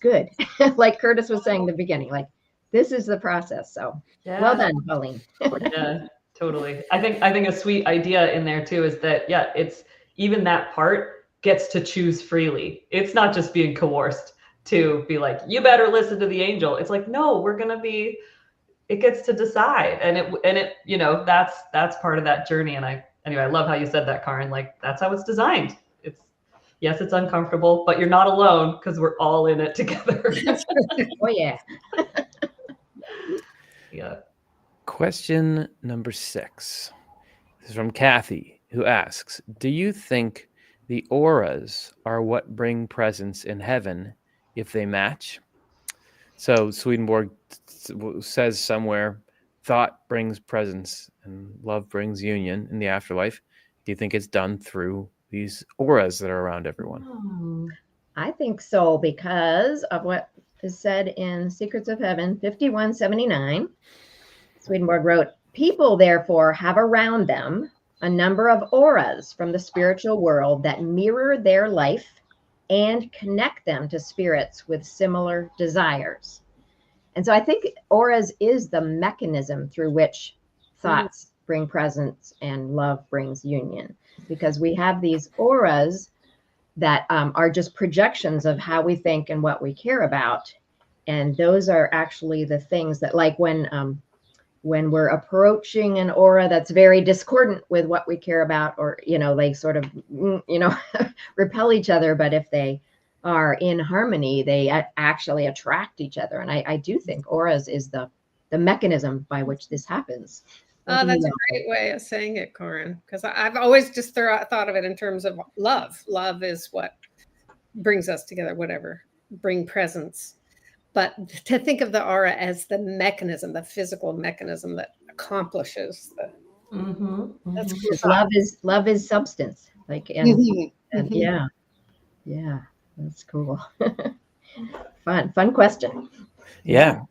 good. Like Curtis was saying in the beginning, like this is the process. So well done, Pauline. Yeah, totally. I think a sweet idea in there too is that, yeah, it's even that part gets to choose freely. It's not just being coerced to be like, you better listen to the angel. It's like, no, it gets to decide. And it, that's part of that journey. And I love how you said that, Karen, like that's how it's designed. Yes, it's uncomfortable, but you're not alone because we're all in it together. Oh yeah. Yeah. Question number 6. This is from Kathy, who asks, do you think the auras are what bring presence in heaven if they match? So Swedenborg says somewhere, thought brings presence and love brings union in the afterlife. Do you think it's done through these auras that are around everyone? I think so, because of what is said in Secrets of Heaven 5179. Swedenborg wrote, people therefore have around them a number of auras from the spiritual world that mirror their life and connect them to spirits with similar desires. And so I think auras is the mechanism through which thoughts bring presence and love brings union, because we have these auras that are just projections of how we think and what we care about. And those are actually the things that, like when we're approaching an aura that's very discordant with what we care about, or, they sort of, repel each other. But if they are in harmony, they actually attract each other. And I do think auras is the mechanism by which this happens. Oh, that's a great way of saying it, Corin, because I've always just thought of it in terms of love. Love is what brings us together, whatever, bring presence. But to think of the aura as the mechanism, the physical mechanism that accomplishes the. That's cool. Love is substance. Like, and yeah, that's cool. Fun question. Yeah.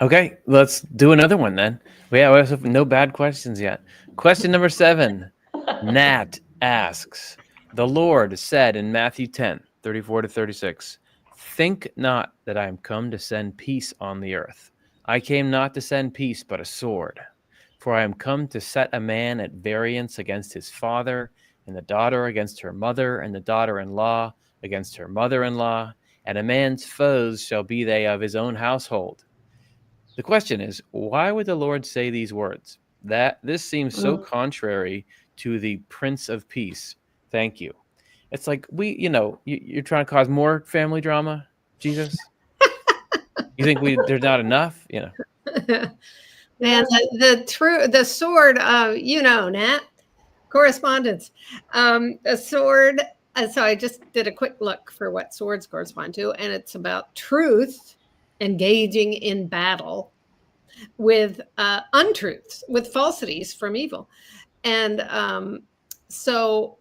Okay, let's do another one then. We also have no bad questions yet. Question number 7. Nat asks, the Lord said in Matthew 10:34-36, think not that I am come to send peace on the earth. I came not to send peace, but a sword. For I am come to set a man at variance against his father, and the daughter against her mother, and the daughter-in-law against her mother-in-law, and a man's foes shall be they of his own household. The question is, why would the Lord say these words? This seems so contrary to the Prince of Peace. Thank you. It's like you're trying to cause more family drama, Jesus. You think there's not enough? Man, the sword, Nat, correspondence. A sword. So I just did a quick look for what swords correspond to, and it's about truth engaging in battle with untruths, with falsities from evil. And so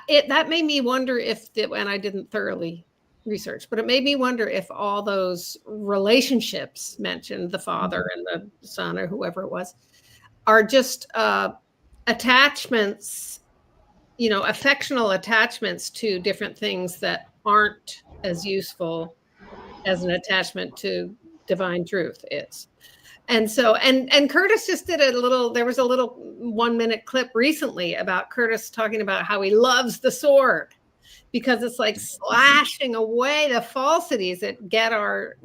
that made me wonder and I didn't thoroughly research, but it made me wonder if all those relationships mentioned, the father and the son or whoever it was, are just attachments, affectional attachments to different things that aren't as useful as an attachment to divine truth is. And so, and Curtis just did there was a little 1-minute clip recently about Curtis talking about how he loves the sword because it's like slashing away the falsities that get our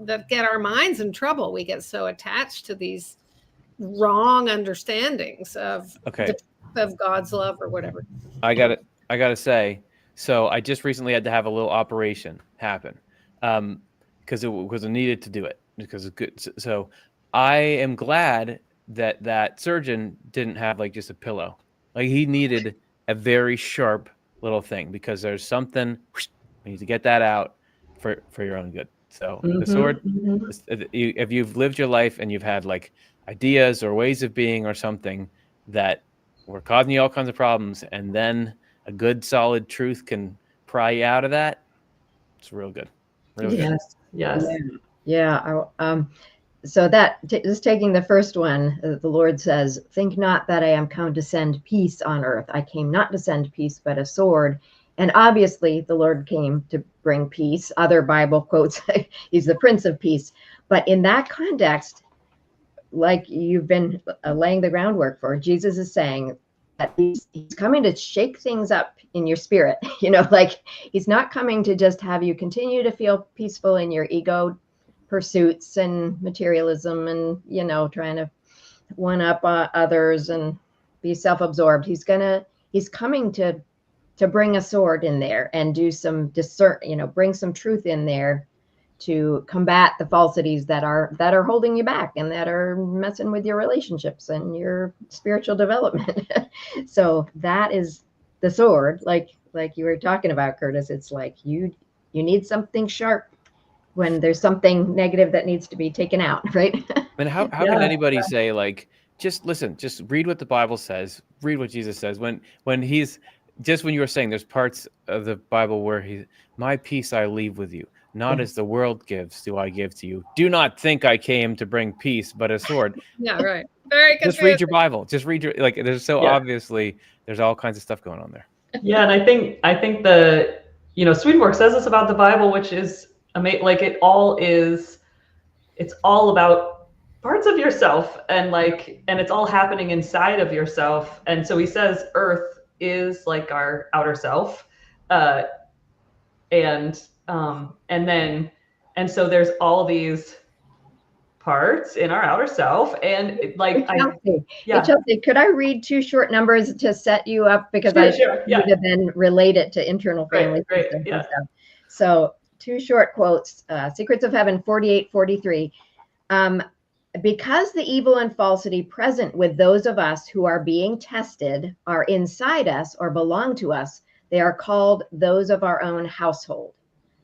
minds in trouble. We get so attached to these wrong understandings of God's love or whatever. I gotta say, so I just recently had to have a little operation happen because it needed to do it because it's good. So I am glad that surgeon didn't have like just a pillow. Like he needed a very sharp little thing because there's something we need to get that out for your own good. So the sword, if you've lived your life and you've had like ideas or ways of being or something that were causing you all kinds of problems, and then a good solid truth can pry you out of that, it's real good. Real good. Yes. Yeah. So just taking the first one, the Lord says, think not that I am come to send peace on earth. I came not to send peace, but a sword. And obviously the Lord came to bring peace. Other Bible quotes, he's the Prince of Peace. But in that context, like you've been laying the groundwork for, Jesus is saying that he's coming to shake things up in your spirit. Like he's not coming to just have you continue to feel peaceful in your ego pursuits and materialism and trying to one up others and be self-absorbed. He's coming to bring a sword in there and do some bring some truth in there to combat the falsities that are holding you back and that are messing with your relationships and your spiritual development. So that is the sword, like you were talking about, Curtis. It's like you need something sharp when there's something negative that needs to be taken out, right? And how can anybody say like, just listen, just read what the Bible says, read what Jesus says. When you were saying there's parts of the Bible where my peace I leave with you, not as the world gives do I give to you. Do not think I came to bring peace, but a sword. Yeah, right. Very good. Just read your Bible. Just read there's obviously there's all kinds of stuff going on there. Yeah, and I think the Swedenborg says this about the Bible, which is amazing. Like it's all about parts of yourself and it's all happening inside of yourself. And so he says earth is like our outer self. And so there's all these parts in our outer self. And Chelsea, could I read 2 short numbers to set you up? Because I need to then relate it to internal family systems and stuff. So 2 short quotes, Secrets of Heaven 48:43. Because the evil and falsity present with those of us who are being tested are inside us or belong to us, they are called those of our own household.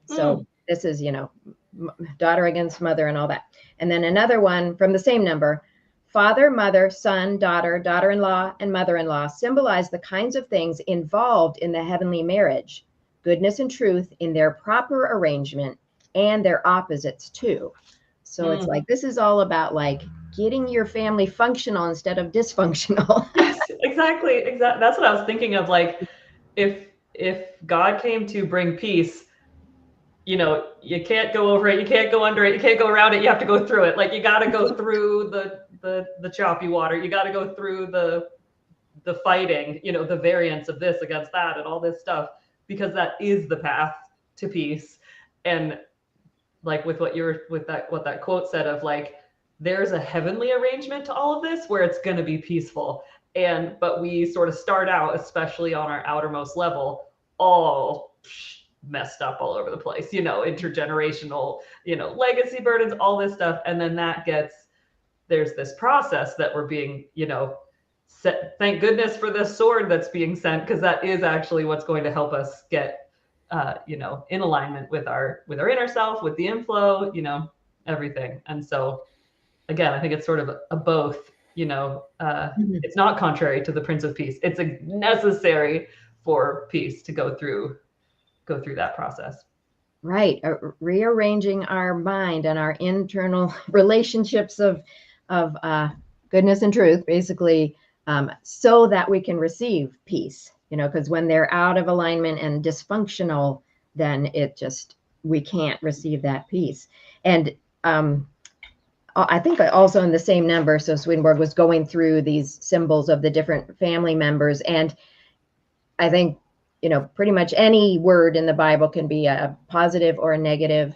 So this is, daughter against mother and all that. And then another one from the same number, father, mother, son, daughter, daughter-in-law, and mother-in-law symbolize the kinds of things involved in the heavenly marriage, goodness and truth in their proper arrangement and their opposites too. So it's like, this is all about like getting your family functional instead of dysfunctional. Yes, exactly. That's what I was thinking of. Like if God came to bring peace, you can't go over it, you can't go under it, you can't go around it, you have to go through it. Like you got to go through the the choppy water. You got to go through the fighting, you know, the variance of this against that and all this stuff, because that is the path to peace. And like with what that quote said of like, there's a heavenly arrangement to all of this where it's going to be peaceful. But we sort of start out, especially on our outermost level, all messed up all over the place, you know, intergenerational, you know, legacy burdens, all this stuff. And then there's this process that we're being, you know, thank goodness for this sword that's being sent, because that is actually what's going to help us get you know, in alignment with our inner self, with the inflow, you know, everything. And so again, I think it's sort of a both, you know, it's not contrary to the Prince of Peace. It's necessary for peace to go through that process. Right. Rearranging our mind and our internal relationships of goodness and truth, basically, so that we can receive peace, you know, because when they're out of alignment and dysfunctional, then we can't receive that peace. And I think also in the same number, so Swedenborg was going through these symbols of the different family members. And I think, you know, pretty much any word in the Bible can be a positive or a negative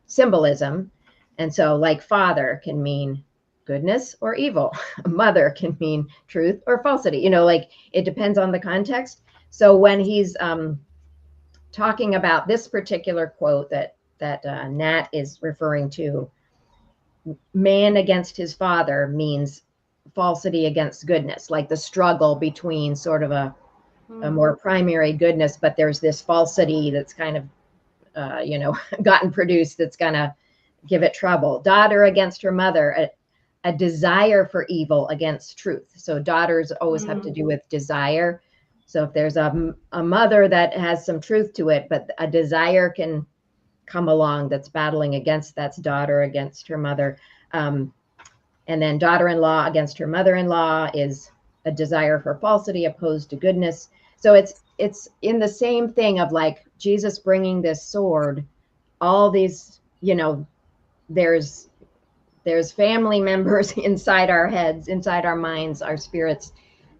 symbolism. And so like father can mean goodness or evil. Mother can mean truth or falsity. You know, like it depends on the context. So when he's talking about this particular quote that Nat is referring to, man against his father means falsity against goodness, like the struggle between sort of a more primary goodness, but there's this falsity that's kind of, you know, gotten produced that's gonna give it trouble. Daughter against her mother, a desire for evil against truth. So daughters always have to do with desire. So if there's a mother that has some truth to it, but a desire can come along that's battling against, that's daughter against her mother. And then daughter-in-law against her mother-in-law is a desire for falsity opposed to goodness. So it's in the same thing of like Jesus bringing this sword, all these, you know, there's family members inside our heads, inside our minds, our spirits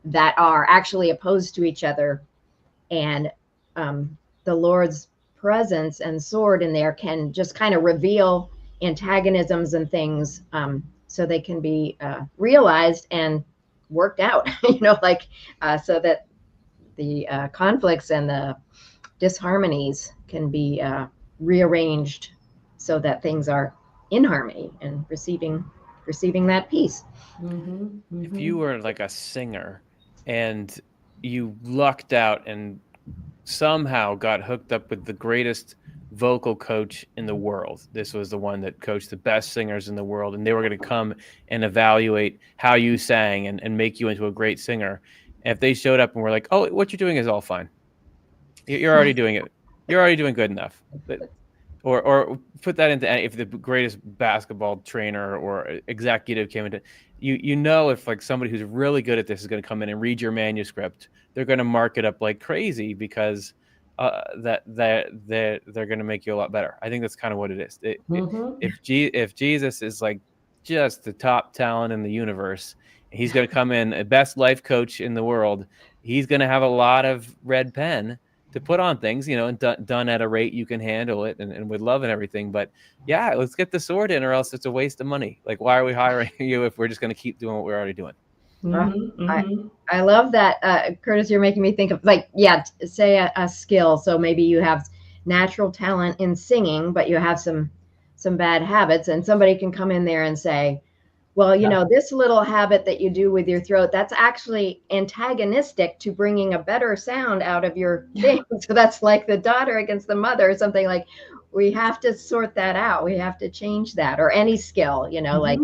that are actually opposed to each other. And the Lord's presence and sword in there can just kind of reveal antagonisms and things, so they can be realized and worked out, you know, like so that the conflicts and the disharmonies can be rearranged so that things are in harmony and receiving that peace. If you were like a singer and you lucked out and somehow got hooked up with the greatest vocal coach in the world, this was the one that coached the best singers in the world, and they were going to come and evaluate how you sang and make you into a great singer. And if they showed up and were like, oh, what you're doing is all fine, you're already doing it, you're already doing good enough. Or put that into if the greatest basketball trainer or executive came into, you know, if like somebody who's really good at this is going to come in and read your manuscript, they're going to mark it up like crazy because that they're going to make you a lot better. I think that's kind of what it is. If Jesus is like just the top talent in the universe, he's going to come in, a best life coach in the world, he's going to have a lot of red pen to put on things, you know, and done at a rate you can handle it and with love and everything. But yeah, let's get the sword in, or else it's a waste of money. Like, why are we hiring you if we're just going to keep doing what we're already doing? I love that, Curtis. You're making me think of like, say a skill. So maybe you have natural talent in singing, but you have some bad habits, and somebody can come in there and say, well, you know, this little habit that you do with your throat, that's actually antagonistic to bringing a better sound out of your thing. So that's like the daughter against the mother or something. Like, we have to sort that out. We have to change that. Or any skill, you know, like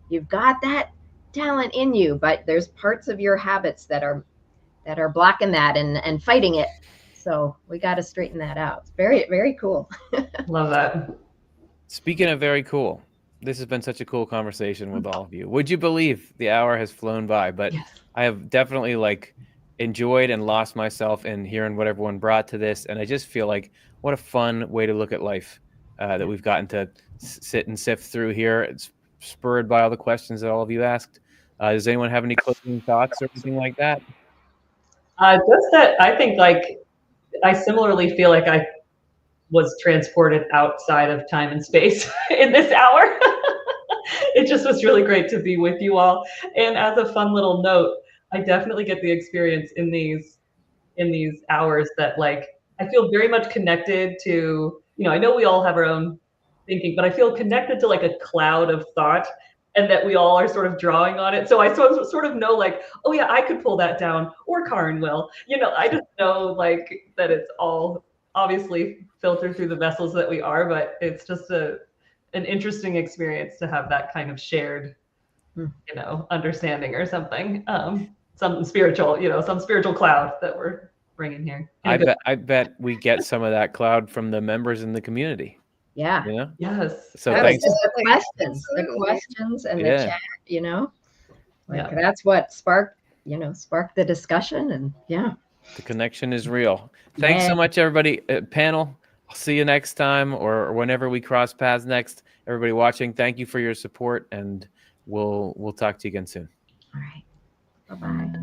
you've got that talent in you, but there's parts of your habits that are blocking that and fighting it. So we got to straighten that out. It's very, very cool. Love that. Speaking of very cool, this has been such a cool conversation with all of you. Would you believe the hour has flown by? But yes. I have definitely like enjoyed and lost myself in hearing what everyone brought to this. And I just feel like what a fun way to look at life that we've gotten to sit and sift through here. It's spurred by all the questions that all of you asked. Does anyone have any closing thoughts or anything like that? Just that I think, like, I similarly feel like I was transported outside of time and space in this hour. It just was really great to be with you all. And as a fun little note, I definitely get the experience in these hours that, like, I feel very much connected to, I know we all have our own thinking, but I feel connected to like a cloud of thought, and that we all are sort of drawing on it. So I sort of know, like, oh yeah, I could pull that down, or Karin will. I just know, like, that it's all obviously filtered through the vessels that we are, but it's just an interesting experience to have that kind of shared, understanding or something. Something spiritual, some spiritual cloud that we're bringing here. I bet we get some of that cloud from the members in the community. Yeah. Yes. So That thanks. was the questions and the chat, that's what sparked the discussion, and the connection is real. Thanks so much, everybody. Panel, I'll see you next time, or whenever we cross paths next. Everybody watching, thank you for your support, and we'll talk to you again soon. All right. Bye-bye.